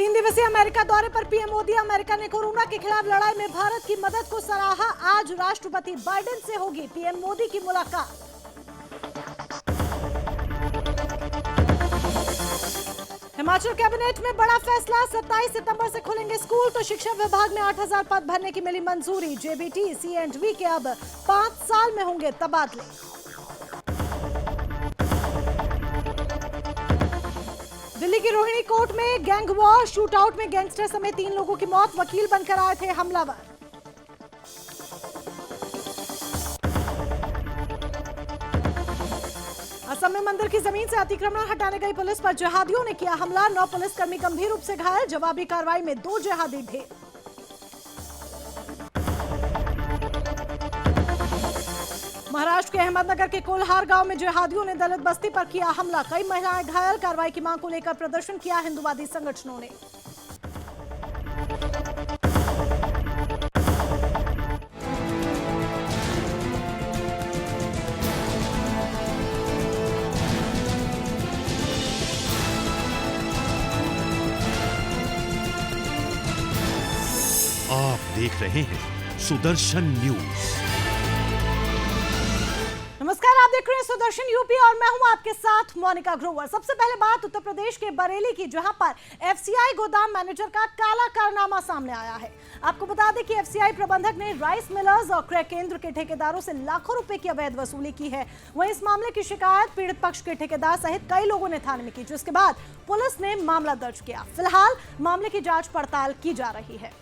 3 दिवसीय अमेरिका दौरे पर पीएम मोदी। अमेरिका ने कोरोना के खिलाफ लड़ाई में भारत की मदद को सराहा। आज राष्ट्रपति बाइडेन से होगी पीएम मोदी की मुलाकात। हिमाचल कैबिनेट में बड़ा फैसला, 27 सितंबर से खुलेंगे स्कूल, तो शिक्षा विभाग में 8000 पद भरने की मिली मंजूरी। जेबीटी, सी&वी के अब 5 साल में होंगे तबादले। दिल्ली की रोहिणी कोर्ट में गैंग वॉर, शूटआउट में गैंगस्टर समेत 3 लोगों की मौत। वकील बनकर आए थे हमलावर। असम में मंदिर की जमीन से अतिक्रमण हटाने गई पुलिस पर जिहादियों ने किया हमला। 9 पुलिसकर्मी गंभीर रूप से घायल। जवाबी कार्रवाई में 2 जिहादी ढेर। महाराष्ट्र के अहमदनगर के कोल्हार गांव में जिहादियों ने दलित बस्ती पर किया हमला। कई महिलाएं घायल। कार्रवाई की मांग को लेकर प्रदर्शन किया हिंदुवादी संगठनों ने। आप देख रहे हैं सुदर्शन न्यूज। नमस्कार, आप देख रहे हैं सुदर्शन यूपी और मैं हूं आपके साथ मोनिका ग्रोवर। सबसे पहले बात उत्तर प्रदेश के बरेली की, जहां पर एफसीआई गोदाम मैनेजर का काला कारनामा सामने आया है। आपको बता दें कि एफसीआई प्रबंधक ने राइस मिलर्स और क्रय केंद्र के ठेकेदारों से लाखों रुपए की अवैध वसूली की है। वहीं इस मामले की शिकायत पीड़ित पक्ष के ठेकेदार सहित कई लोगों ने थाने में की, जिसके बाद पुलिस ने मामला दर्ज किया। फिलहाल मामले की जांच पड़ताल की जा रही है।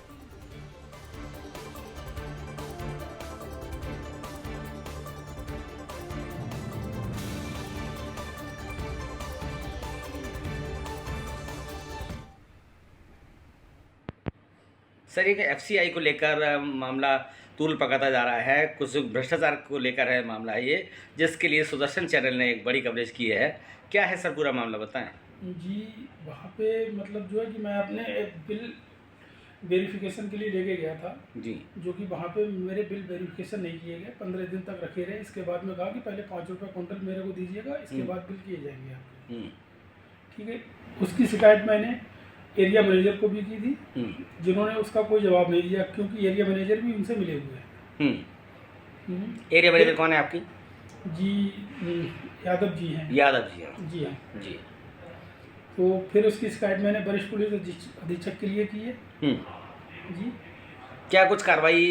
सर, एक एफसीआई को लेकर मामला तूल पकाता जा रहा है। कुछ भ्रष्टाचार को लेकर है मामला ये, जिसके लिए सुदर्शन चैनल ने एक बड़ी कवरेज की है। क्या है सर पूरा मामला, बताएं। जी, वहाँ पे मतलब जो है कि मैं अपने एक बिल वेरिफिकेशन के लिए लेके गया था जी, जो कि वहाँ पे मेरे बिल वेरिफिकेशन नहीं किए गए। 15 दिन तक रखे रहे। इसके बाद में कहा कि पहले 5 रुपये कुंटल मेरे को दीजिएगा, इसके बाद बिल किए जाएंगे आपके। ठीक है, उसकी शिकायत मैंने एरिया मैनेजर को भी की थी, जिन्होंने उसका कोई जवाब नहीं दिया, क्योंकि एरिया मैनेजर भी उनसे मिले हुए हैं। एरिया मैनेजर कौन है आपकी? जी, यादव जी हैं। यादव जी हैं। जी हाँ जी। तो फिर उसकी शिकायत मैंने वरिष्ठ पुलिस अधीक्षक के लिए की है। जी, क्या कुछ कार्रवाई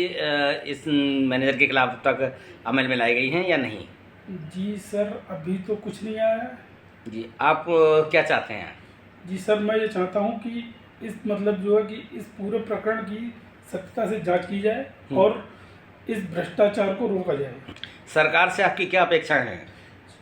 इस मैनेजर के खिलाफ तक अमल में लाई गई हैं या नहीं? जी सर, अभी तो कुछ नहीं आया है। जी, आप क्या चाहते हैं? जी सर, मैं ये चाहता हूँ कि इस मतलब जो है कि इस पूरे प्रकरण की सख्तता से जांच की जाए और इस भ्रष्टाचार को रोका जाए। सरकार से आपकी क्या अपेक्षाएं हैं?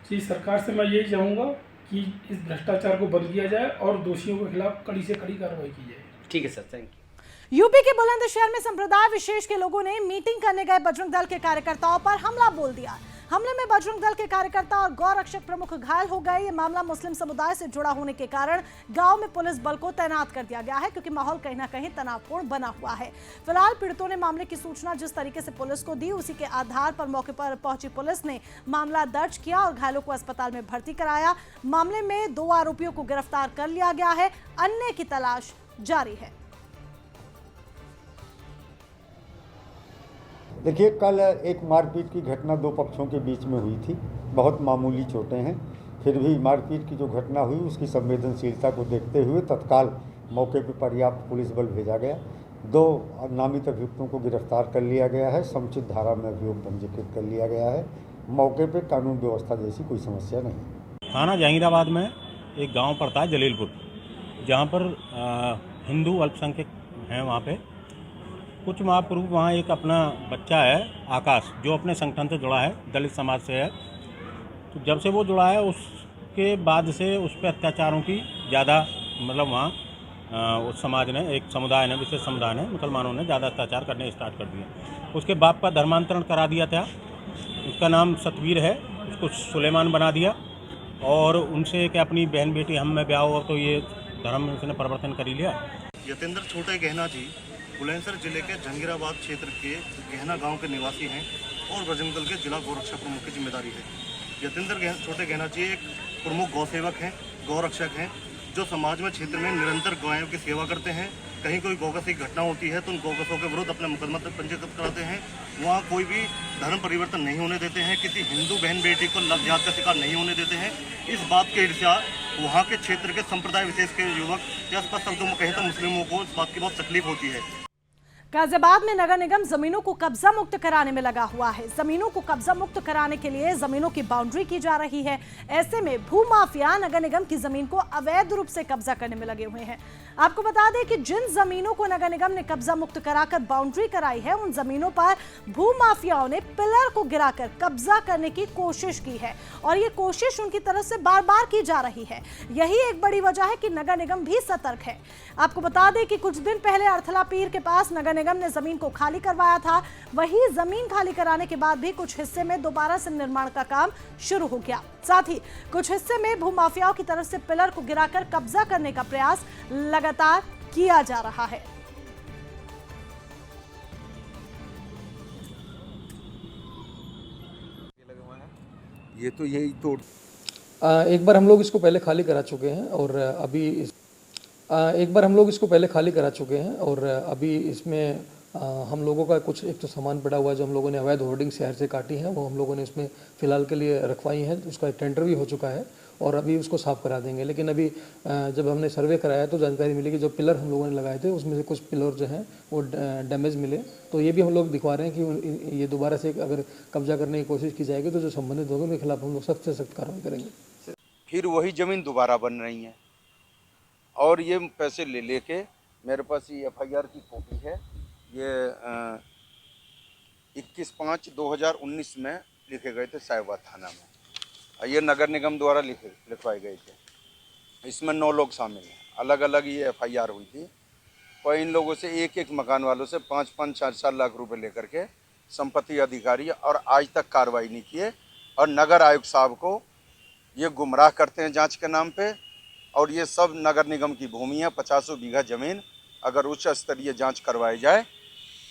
जी, सरकार से मैं यही चाहूँगा कि इस भ्रष्टाचार को बंद किया जाए और दोषियों के खिलाफ कड़ी से कड़ी कार्रवाई की जाए। ठीक है सर, थैंक यू। यूपी के बुलंदशहर में संप्रदाय विशेष के लोगों ने मीटिंग करने गए बजरंग दल के कार्यकर्ताओं पर हमला बोल दिया। हमले में बजरंग दल के कार्यकर्ता और गौ रक्षक प्रमुख घायल हो गए। ये मामला मुस्लिम समुदाय से जुड़ा होने के कारण गांव में पुलिस बल को तैनात कर दिया गया है, क्योंकि माहौल कहीं ना कहीं तनावपूर्ण बना हुआ है। फिलहाल पीड़ितों ने मामले की सूचना जिस तरीके से पुलिस को दी, उसी के आधार पर मौके पर पहुंची पुलिस ने मामला दर्ज किया और घायलों को अस्पताल में भर्ती कराया। मामले में 2 आरोपियों को गिरफ्तार कर लिया गया है। अन्य की तलाश जारी है। देखिए, कल एक मारपीट की घटना 2 पक्षों के बीच में हुई थी। बहुत मामूली चोटें हैं, फिर भी मारपीट की जो घटना हुई उसकी संवेदनशीलता को देखते हुए तत्काल मौके पर पर्याप्त पुलिस बल भेजा गया। 2 नामित अभियुक्तों को गिरफ्तार कर लिया गया है। समुचित धारा में अभियोग पंजीकृत कर लिया गया है। मौके पर कानून व्यवस्था जैसी कोई समस्या नहीं। थाना जहांगीराबाद में एक गाँव पड़ता है जलीलपुर, जहाँ पर हिंदू अल्पसंख्यक हैं। वहाँ पर कुछ माह पूर्व वहाँ एक अपना बच्चा है आकाश, जो अपने संगठन से जुड़ा है, दलित समाज से है। तो जब से वो जुड़ा है उसके बाद से उस पर अत्याचारों की ज़्यादा मतलब वहाँ उस समाज ने, एक समुदाय ने, विशेष समुदाय ने, मुसलमानों ने ज़्यादा अत्याचार करने स्टार्ट कर दिए। उसके बाप का धर्मांतरण करा दिया था। उसका नाम सतवीर है, उसको सुलेमान बना दिया और उनसे कि अपनी बहन बेटी हम में ब्याह हो, तो ये धर्म उसने परिवर्तन कर ही लिया। यतेंद्र छोटे गहना जी बुलंदशहर जिले के जहांगीराबाद क्षेत्र के गहना गांव के निवासी हैं और बजरंग दल के जिला गौरक्षक प्रमुख की जिम्मेदारी है। यतेंद्र छोटे गहना जी एक प्रमुख गौ सेवक हैं, गौ रक्षक हैं जो समाज में क्षेत्र में निरंतर गायों की सेवा करते हैं। कहीं कोई गौगस की घटना होती है तो उन गौगसों के विरुद्ध अपने मुकदमा पंजीकृत कराते हैं। वहाँ कोई भी धर्म परिवर्तन नहीं होने देते हैं, किसी हिंदू बहन बेटी को लव जिहाद का शिकार नहीं होने देते हैं। इस बात के ईर्ष्या वहाँ के क्षेत्र के संप्रदाय विशेष के युवक या स्पष्ट शब्दों में कहें तो मुस्लिमों को इस बात की बहुत तकलीफ होती है। गाजियाबाद में नगर निगम जमीनों को कब्जा मुक्त कराने में लगा हुआ है। जमीनों को कब्जा मुक्त कराने के लिए जमीनों की बाउंड्री की जा रही है। ऐसे में भूमाफिया नगर निगम की जमीन को अवैध रूप से कब्जा करने में लगे हुए हैं। आपको बता दें कि जिन जमीनों को नगर निगम ने कब्जा मुक्त कराकर बाउंड्री कराई है, उन जमीनों पर भूमाफियाओं ने पिलर को गिराकर कब्जा करने की कोशिश की है और ये कोशिश उनकी तरफ से बार बार की जा रही है। यही एक बड़ी वजह है कि नगर निगम भी सतर्क है। आपको बता दें कि कुछ दिन पहले अर्थला पीर के पास नगर निगम ने जमीन को खाली करवाया था। वही जमीन खाली कराने के बाद भी कुछ हिस्से में दोबारा से निर्माण का काम शुरू हो गया। साथ ही कुछ हिस्से में भूमाफियाओं की तरफ से पिलर को गिराकर कब्जा करने का प्रयास लगातार किया जा रहा है। ये तो यही तोड़ एक बार हम लोग इसको पहले खाली करा चुके हैं और अभी इसमें हम लोगों का कुछ एक तो सामान पड़ा हुआ है जो हम लोगों ने अवैध होर्डिंग शहर से काटी है, वो हम लोगों ने इसमें फ़िलहाल के लिए रखवाई है। उसका टेंडर भी हो चुका है और अभी उसको साफ़ करा देंगे। लेकिन अभी जब हमने सर्वे कराया तो जानकारी मिली कि जो पिलर हम लोगों ने लगाए थे उसमें से कुछ पिलर जो हैं वो डैमेज मिले। तो ये भी हम लोग दिखवा रहे हैं कि ये दोबारा से अगर कब्जा करने की कोशिश की जाएगी तो जो संबंधित लोगों के खिलाफ हम लोग सख्त से सख्त कार्रवाई करेंगे। फिर वही ज़मीन दोबारा बन रही है और ये पैसे ले लेके मेरे पास ये FIR की कॉपी है। ये 21/5/2019 में लिखे गए थे साहिबाबाद थाना में। ये नगर निगम द्वारा लिखवाए गए थे। इसमें 9 लोग शामिल हैं। अलग अलग ये FIR हुई थी और इन लोगों से एक एक मकान वालों से 5-5, 4-4 लाख रुपए लेकर के संपत्ति अधिकारी और आज तक कार्रवाई नहीं किए। और नगर आयुक्त साहब को ये गुमराह करते हैं जांच के नाम पे। और ये सब नगर निगम की भूमि है, 50 बीघा ज़मीन। अगर उच्च स्तरीय जांच करवाई जाए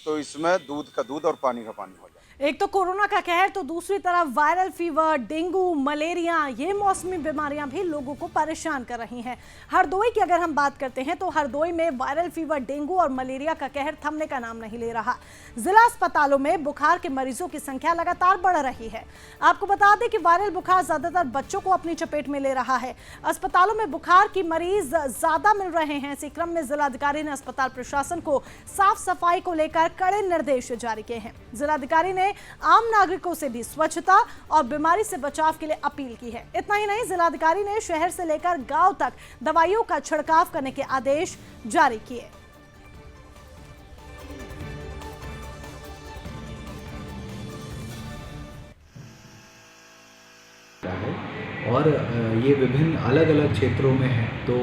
तो इसमें दूध का दूध और पानी का पानी हो जाए। एक तो कोरोना का कहर तो दूसरी तरफ वायरल फीवर, डेंगू, मलेरिया, ये मौसमी बीमारियां भी लोगों को परेशान कर रही हैं। हरदोई की अगर हम बात करते हैं तो हरदोई में वायरल फीवर, डेंगू और मलेरिया का कहर थमने का नाम नहीं ले रहा। जिला अस्पतालों में बुखार के मरीजों की संख्या लगातार बढ़ रही है। आपको बता दें कि वायरल बुखार ज्यादातर बच्चों को अपनी चपेट में ले रहा है। अस्पतालों में बुखार की मरीज ज्यादा मिल रहे हैं। इसी क्रम में जिलाधिकारी ने अस्पताल प्रशासन को साफ सफाई को लेकर कड़े निर्देश जारी किए हैं। जिलाधिकारी ने आम नागरिकों से भी स्वच्छता और बीमारी से बचाव के लिए अपील की है। इतना ही नहीं, जिलाधिकारी ने शहर से लेकर गांव तक दवाइयों का छिड़काव करने के आदेश जारी किए। और ये विभिन्न अलग अलग क्षेत्रों में है, तो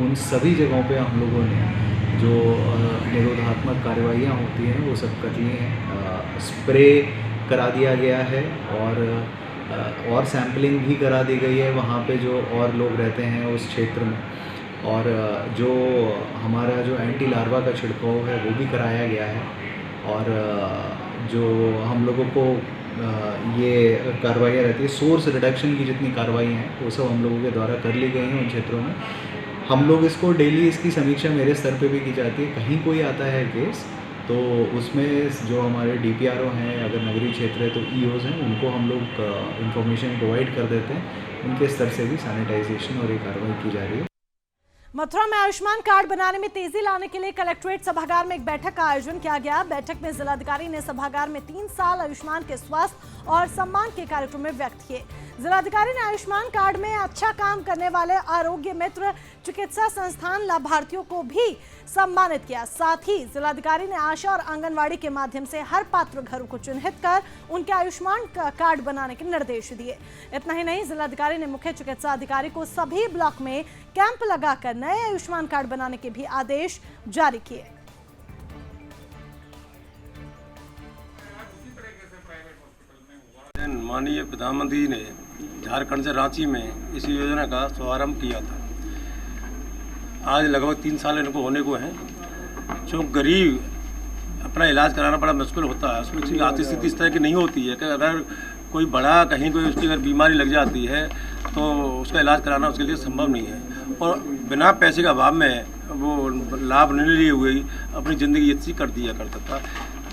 उन सभी जगहों पे हम लोगों ने जो निरोधात्मक कार्रवाइयाँ होती हैं वो सब कर लिए हैं। स्प्रे करा दिया गया है और सैम्पलिंग भी करा दी गई है वहाँ पे जो और लोग रहते हैं उस क्षेत्र में। और जो हमारा जो एंटी लार्वा का छिड़काव है वो भी कराया गया है। और जो हम लोगों को ये कार्रवाइयाँ रहती है, सोर्स रिडक्शन की जितनी कार्रवाई हैं वो सब हम लोगों के द्वारा कर ली गई हैं उन क्षेत्रों में। हम लोग इसको डेली इसकी समीक्षा मेरे स्तर पे भी की जाती है। कहीं कोई आता है केस तो उसमें जो हमारे DPRO हैं, अगर नगरीय क्षेत्र है तो EOs हैं, उनको हम लोग इंफॉर्मेशन प्रोवाइड कर देते हैं। उनके स्तर से भी सैनिटाइजेशन और ये कार्रवाई की जा रही है। मथुरा में आयुष्मान कार्ड बनाने में तेजी लाने के लिए कलेक्ट्रेट सभागार में एक बैठक का आयोजन किया गया। बैठक में जिलाधिकारी ने सभागार में 3 साल आयुष्मान के स्वास्थ्य और सम्मान के कार्यक्रम में व्यक्त किए। जिलाधिकारी ने आयुष्मान कार्ड में अच्छा काम करने वाले आरोग्य मित्र चिकित्सा संस्थान लाभार्थियों को भी सम्मानित किया। साथ ही जिलाधिकारी ने आशा और आंगनवाड़ी के माध्यम से हर पात्र घरों को चिन्हित कर उनके आयुष्मान कार्ड बनाने के निर्देश दिए। इतना ही नहीं, जिलाधिकारी ने मुख्य चिकित्सा अधिकारी को सभी ब्लॉक में कैंप लगाकर नए आयुष्मान कार्ड बनाने के भी आदेश जारी किए। माननीय प्रधानमंत्री ने झारखंड से रांची में इस योजना का शुभारंभ किया था। आज लगभग 3 साल इनको होने को हैं। जो गरीब अपना इलाज कराना बड़ा मुश्किल होता है, उसमें आर्थिक स्थिति इस तरह की नहीं होती है कि अगर कोई बड़ा कहीं कोई उसकी अगर बीमारी लग जाती है तो उसका इलाज कराना उसके लिए संभव नहीं है। और बिना पैसे के अभाव में वो लाभ नहीं लिए हुए ही अपनी ज़िंदगी अच्छी कर दिया करता था।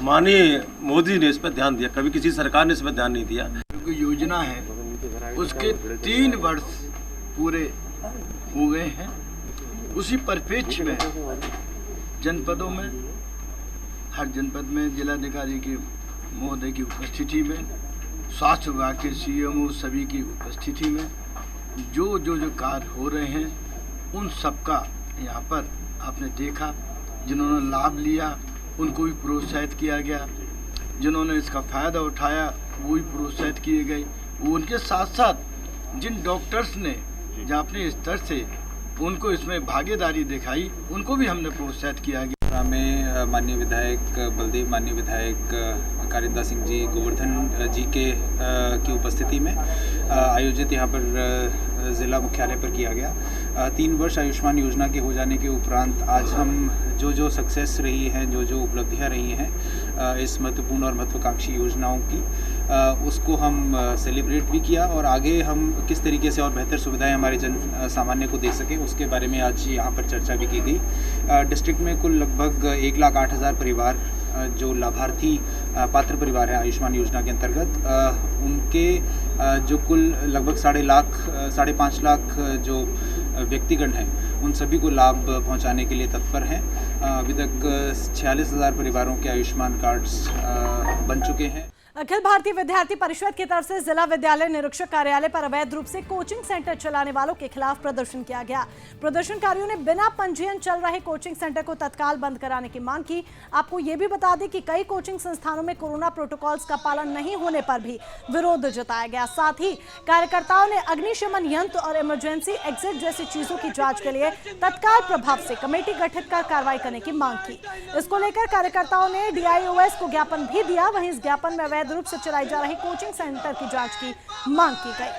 माननीय मोदी ने इस पर ध्यान दिया, कभी किसी सरकार ने इस पर ध्यान नहीं दिया। जो योजना है उसके 3 वर्ष पूरे हो गए हैं। उसी परिप्रेक्ष्य में जनपदों में, हर जनपद में जिलाधिकारी के महोदय की उपस्थिति में, स्वास्थ्य विभाग के सीएमओ सभी की उपस्थिति में जो कार्य हो रहे हैं उन सबका यहाँ पर आपने देखा। जिन्होंने लाभ लिया उनको भी प्रोत्साहित किया गया, जिन्होंने इसका फ़ायदा उठाया वो भी प्रोत्साहित किए गए। उनके साथ साथ जिन डॉक्टर्स ने जो अपने स्तर से उनको इसमें भागीदारी दिखाई उनको भी हमने प्रोत्साहित किया गया। में माननीय विधायक बलदेव, माननीय विधायक कारिंदा सिंह जी, गोवर्धन जी की उपस्थिति में आयोजित यहाँ पर ज़िला मुख्यालय पर किया गया। 3 वर्ष आयुष्मान योजना के हो जाने के उपरांत आज हम जो सक्सेस रही हैं, जो उपलब्धियाँ रही हैं इस महत्वपूर्ण और महत्वाकांक्षी योजनाओं की, उसको हम सेलिब्रेट भी किया और आगे हम किस तरीके से और बेहतर सुविधाएं हमारे जन सामान्य को दे सकें उसके बारे में आज यहाँ पर चर्चा भी की गई। डिस्ट्रिक्ट में कुल लगभग 1,08,000 परिवार जो लाभार्थी पात्र परिवार हैं आयुष्मान योजना के अंतर्गत, उनके जो कुल लगभग 5.5 लाख जो व्यक्तिगण हैं उन सभी को लाभ पहुंचाने के लिए तत्पर हैं। अभी तक 46,000 परिवारों के आयुष्मान कार्ड्स बन चुके हैं। अखिल भारतीय विद्यार्थी परिषद की तरफ से जिला विद्यालय निरीक्षक कार्यालय पर अवैध रूप से कोचिंग सेंटर चलाने वालों के खिलाफ प्रदर्शन किया गया। प्रदर्शनकारियों ने बिना पंजीयन चल रहे कोचिंग सेंटर को तत्काल बंद कराने की मांग की। आपको ये भी बता दें कि कई कोचिंग संस्थानों में कोरोना प्रोटोकॉल्स का पालन नहीं होने पर भी विरोध जताया गया। साथ ही कार्यकर्ताओं ने अग्निशमन यंत्र और इमरजेंसी एग्जिट जैसी चीजों की जाँच के लिए तत्काल प्रभाव से कमेटी गठित कर कार्रवाई करने की मांग की। इसको लेकर कार्यकर्ताओं ने DIOS को ज्ञापन भी दिया। वहीं इस ज्ञापन में अवैध रूप से चलाई जा रही कोचिंग सेंटर की जांच की मांग की गई।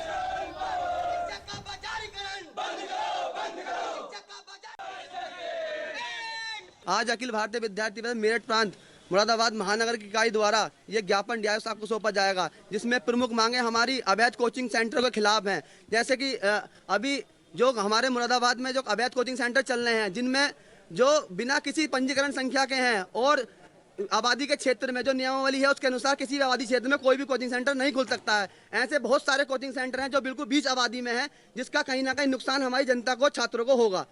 आज अखिल भारतीय विद्यार्थी परिषद मेरठ प्रांत मुरादाबाद महानगर की इकाई द्वारा ये ज्ञापन DIOS साहब को सौंपा जाएगा, जिसमें प्रमुख मांगे हमारी अवैध कोचिंग सेंटर के खिलाफ हैं। जैसे कि अभी जो हमारे मुरादाबाद में जो अवैध कोचिंग सेंटर चल रहे हैं, जिनमें जो बिना किसी पंजीकरण संख्या के हैं और आबादी के क्षेत्र में जो नियमावली है उसके अनुसार किसी भी आबादी क्षेत्र में कोई भी कोचिंग सेंटर नहीं खुल सकता है। ऐसे बहुत सारे कोचिंग सेंटर हैं जो बिल्कुल बीच आबादी में है, जिसका कहीं ना कहीं नुकसान हमारी जनता को, छात्रों को होगा।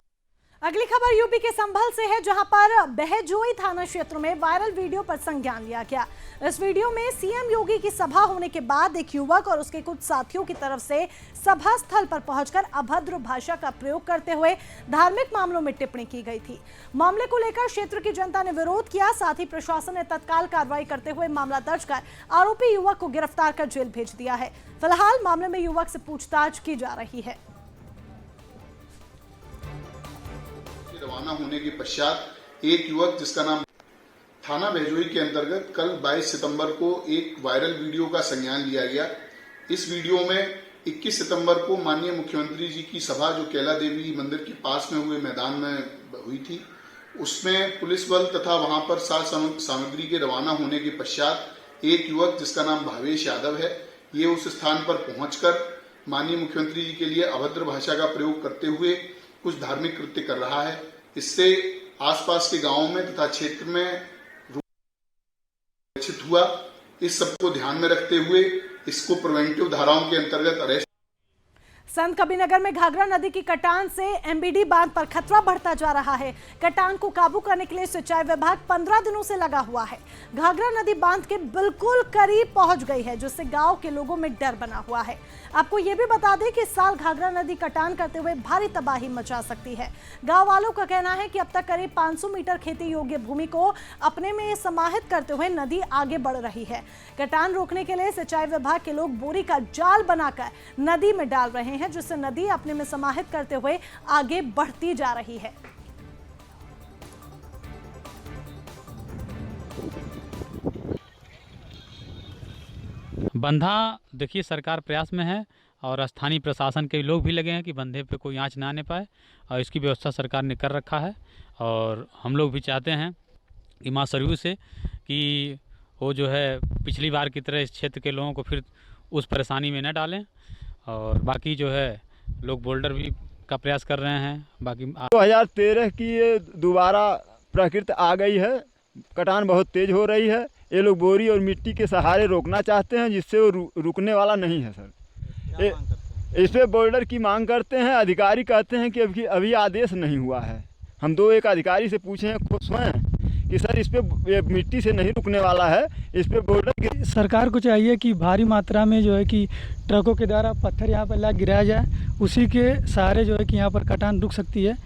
अगली खबर यूपी के संभल से है, जहां पर बहजोई थाना क्षेत्र में वायरल वीडियो पर संज्ञान लिया गया। इस वीडियो में सीएम योगी की सभा होने के बाद एक युवक और उसके कुछ साथियों की तरफ से सभा स्थल पर पहुंचकर अभद्र भाषा का प्रयोग करते हुए धार्मिक मामलों में टिप्पणी की गई थी। मामले को लेकर क्षेत्र की जनता ने विरोध किया। साथ ही प्रशासन ने तत्काल कार्रवाई करते हुए मामला दर्ज कर आरोपी युवक को गिरफ्तार कर जेल भेज दिया है। फिलहाल मामले में युवक से पूछताछ की जा रही है। रवाना होने के पश्चात एक युवक जिसका नाम थाना बहजोई के अंतर्गत कल 22 सितंबर को एक वायरल वीडियो का संज्ञान लिया गया। इस वीडियो में 21 सितंबर को माननीय मुख्यमंत्री जी की सभा जो कैला देवी मंदिर के पास में हुए मैदान में हुई थी, उसमें पुलिस बल तथा वहां पर साज सामग्री के रवाना होने के पश्चात एक युवक जिसका नाम भावेश यादव है, ये उस स्थान पर पहुंचकर माननीय मुख्यमंत्री जी के लिए अभद्र भाषा का प्रयोग करते हुए कुछ धार्मिक कृत्य कर रहा है। इससे आसपास के गांवों में तथा क्षेत्र में हुआ। इस सबको ध्यान में रखते हुए इसको प्रिवेंटिव धाराओं के अंतर्गत अरेस्ट। संत कबीरनगर में घाघरा नदी की कटान से MBD बांध पर खतरा बढ़ता जा रहा है। कटान को काबू करने के लिए सिंचाई विभाग 15 दिनों से लगा हुआ है। घाघरा नदी बांध के बिल्कुल करीब पहुंच गई है, जिससे गांव के लोगों में डर बना हुआ है। आपको ये भी बता दें कि इस साल घाघरा नदी कटान करते हुए भारी तबाही मचा सकती है। गांव वालों का कहना है कि अब तक करीब 500 मीटर खेती योग्य भूमि को अपने में समाहित करते हुए नदी आगे बढ़ रही है। कटान रोकने के लिए सिंचाई विभाग के लोग बोरी का जाल बनाकर नदी में डाल रहे हैं, जिससे नदी अपने में समाहित करते हुए आगे बढ़ती जा रही है। बंधा देखिए सरकार प्रयास में है और स्थानीय प्रशासन के लोग भी लगे हैं कि बंधे पे कोई आंच ना आने पाए, और इसकी व्यवस्था सरकार ने कर रखा है। और हम लोग भी चाहते हैं कि मां सरयू से कि वो जो है पिछली बार की तरह इस क्षेत्र के लोगों को फिर उस परेशानी में न डालें। और बाकी जो है लोग बोल्डर भी का प्रयास कर रहे हैं। बाकी 2013 की ये दोबारा प्रकृति आ गई है, कटान बहुत तेज हो रही है। ये लोग बोरी और मिट्टी के सहारे रोकना चाहते हैं, जिससे वो रुकने वाला नहीं है सर। इस पे बोल्डर की मांग करते हैं। अधिकारी कहते हैं कि अभी आदेश नहीं हुआ है। हम एक अधिकारी से पूछे हैं खुद स्वयं कि सर इस पे मिट्टी से नहीं रुकने वाला है, इस पे बोल्डर। सरकार को चाहिए कि भारी मात्रा में जो है कि ट्रकों के द्वारा पत्थर यहाँ पर ला गिराया जाए, उसी के सहारे जो है कि यहाँ पर कटान रुक सकती है।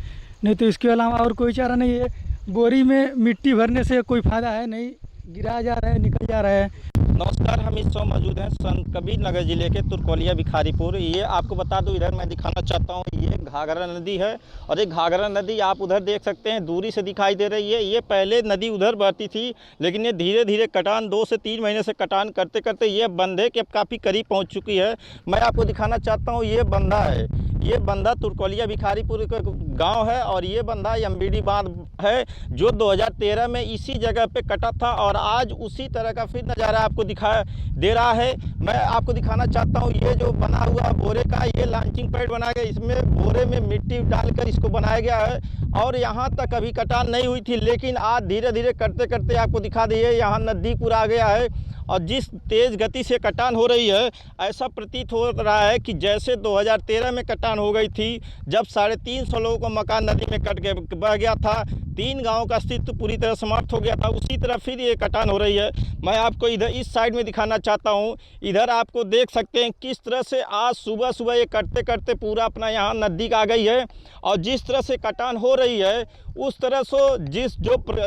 नहीं तो इसके अलावा और कोई चारा नहीं है। बोरी में मिट्टी भरने से कोई फ़ायदा है नहीं, गिराया जा रहा है, निकल जा रहा है। नमस्कार, हम इस समय मौजूद हैं संत कबीर नगर जिले के तुरकोलिया भिखारीपुर। ये आपको बता दूं, इधर मैं दिखाना चाहता हूँ, ये घाघरा नदी है और ये घाघरा नदी आप उधर देख सकते हैं, दूरी से दिखाई दे रही है। ये पहले नदी उधर बहती थी, लेकिन ये धीरे धीरे कटान 2 से 3 महीने से कटान करते करते ये बंधे के काफ़ी करीब पहुँच चुकी है। मैं आपको दिखाना चाहता हूँ, ये बंधा है, ये बंधा तुरकोलिया भिखारीपुर का गाँव है और ये बंधा एमबीडी बांध है जो 2013 में इसी जगह पे कटा था और आज उसी तरह का फिर नज़ारा आपको दिखा दे रहा है। मैं आपको दिखाना चाहता हूँ, ये जो बना हुआ बोरे का ये लॉन्चिंग पैड बनाया गया, इसमें बोरे में मिट्टी डालकर इसको बनाया गया है और यहाँ तक अभी कटान नहीं हुई थी, लेकिन आज धीरे धीरे करते करते आपको दिखा दिए यहाँ नज़दीक आ गया है और जिस तेज़ गति से कटान हो रही है, ऐसा प्रतीत हो रहा है कि जैसे 2013 में कटान हो गई थी, जब 350 लोगों का मकान नदी में कट के बह गया था, 3 गांवों का अस्तित्व पूरी तरह समाप्त हो गया था, उसी तरह फिर ये कटान हो रही है। मैं आपको इधर इस साइड में दिखाना चाहता हूँ। इधर आपको देख सकते हैं किस तरह से आज सुबह सुबह ये करते करते पूरा अपना यहाँ नज़दीक आ गई है और जिस तरह से कटान हो रही है उस तरह से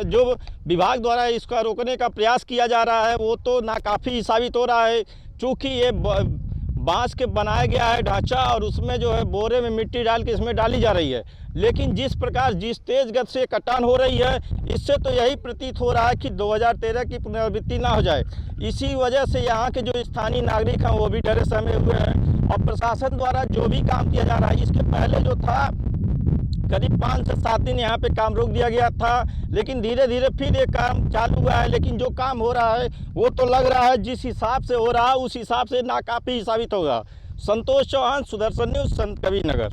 जो विभाग द्वारा इसका रोकने का प्रयास किया जा रहा है वो तो नाकाफ़ी साबित हो रहा है। चूँकि ये बांस के बनाया गया है ढांचा और उसमें जो है बोरे में मिट्टी डाल के इसमें डाली जा रही है, लेकिन जिस प्रकार जिस तेज गति से कटान हो रही है, इससे तो यही प्रतीत हो रहा है कि 2013 की पुनरावृत्ति ना हो जाए। इसी वजह से यहाँ के जो स्थानीय नागरिक हैं वो भी डरे सहमे हुए हैं और प्रशासन द्वारा जो भी काम किया जा रहा है, इसके पहले जो था करीब 5 से 7 दिन यहाँ पे काम रोक दिया गया था, लेकिन धीरे धीरे फिर ये काम चालू हुआ है। लेकिन जो काम हो रहा है वो तो लग रहा है जिस हिसाब से हो रहा है उस हिसाब से नाकाफी साबित होगा। संतोष चौहान, सुदर्शन न्यूज़, संत कबीर नगर।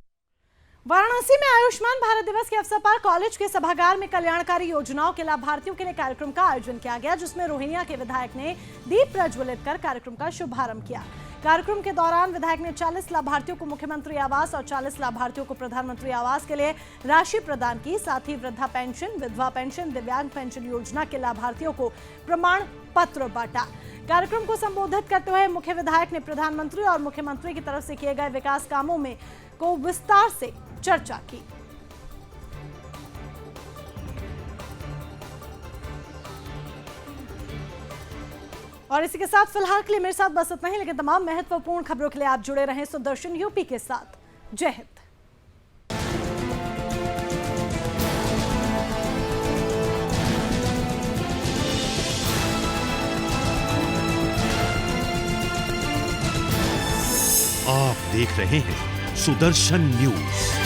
वाराणसी में आयुष्मान भारत दिवस के अवसर पर कॉलेज के सभागार में कल्याणकारी योजनाओं के लाभार्थियों के लिए कार्यक्रम का आयोजन किया गया, जिसमें रोहिणिया के विधायक ने दीप प्रज्वलित कर कार्यक्रम का शुभारंभ किया। कार्यक्रम के दौरान विधायक ने 40 लाभार्थियों को मुख्यमंत्री आवास और 40 लाभार्थियों को प्रधानमंत्री आवास के लिए राशि प्रदान की। साथ ही वृद्धा पेंशन, विधवा पेंशन, दिव्यांग पेंशन योजना के लाभार्थियों को प्रमाण पत्र बांटा। कार्यक्रम को संबोधित करते हुए मुख्य विधायक ने प्रधानमंत्री और मुख्यमंत्री की तरफ से किए गए विकास कामों में को विस्तार से चर्चा की। और इसी के साथ फिलहाल के लिए मेरे साथ बस इतना ही, लेकिन तमाम महत्वपूर्ण खबरों के लिए आप जुड़े रहें सुदर्शन यूपी के साथ। जय हिंद। आप देख रहे हैं सुदर्शन न्यूज।